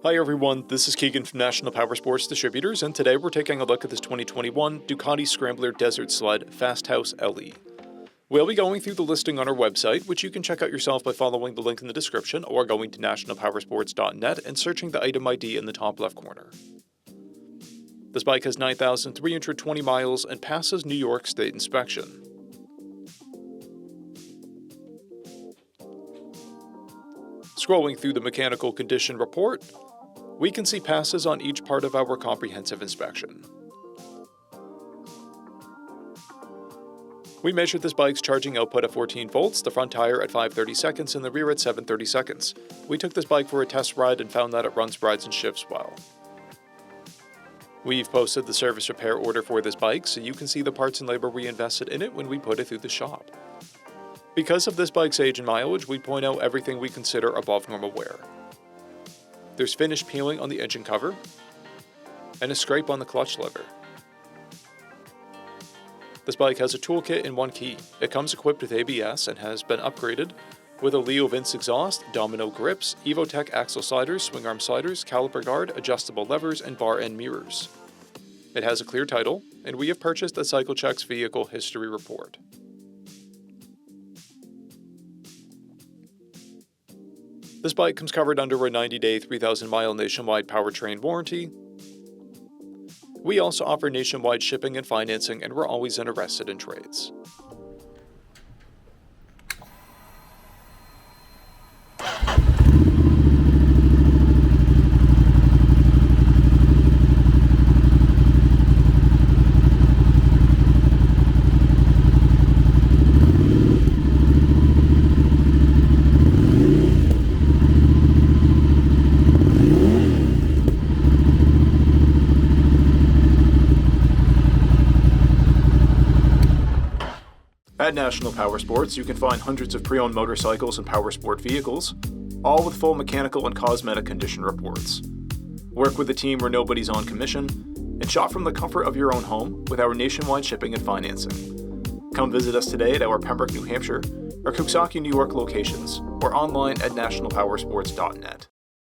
Hi everyone, this is Keegan from National Powersports Distributors, and today we're taking a look at this 2021 DUCATI SCRAMBLER Desert Sled FASTHOUSE LE. We'll be going through the listing on our website, which you can check out yourself by following the link in the description or going to nationalpowersports.net and searching the item ID in the top left corner. This bike has 9,320 miles and passes New York State inspection. Scrolling through the mechanical condition report, we can see passes on each part of our comprehensive inspection. We measured this bike's charging output at 14 volts, the front tire at 530 seconds, and the rear at 730 seconds. We took this bike for a test ride and found that it runs, rides, and shifts well. We've posted the service repair order for this bike, so you can see the parts and labor we invested in it when we put it through the shop. Because of this bike's age and mileage, we point out everything we consider above normal wear. There's finish peeling on the engine cover, and a scrape on the clutch lever. This bike has a toolkit and one key. It comes equipped with ABS and has been upgraded with a Leo Vince exhaust, domino grips, Evotech axle sliders, swing arm sliders, caliper guard, adjustable levers, and bar end mirrors. It has a clear title, and we have purchased a CycleCheck's vehicle history report. This bike comes covered under a 90-day, 3,000-mile nationwide powertrain warranty. We also offer nationwide shipping and financing, and we're always interested in trades. At National Powersports, you can find hundreds of pre-owned motorcycles and powersport vehicles, all with full mechanical and cosmetic condition reports. Work with a team where nobody's on commission, and shop from the comfort of your own home with our nationwide shipping and financing. Come visit us today at our Pembroke, New Hampshire, or Coxsackie, New York locations, or online at nationalpowersports.net.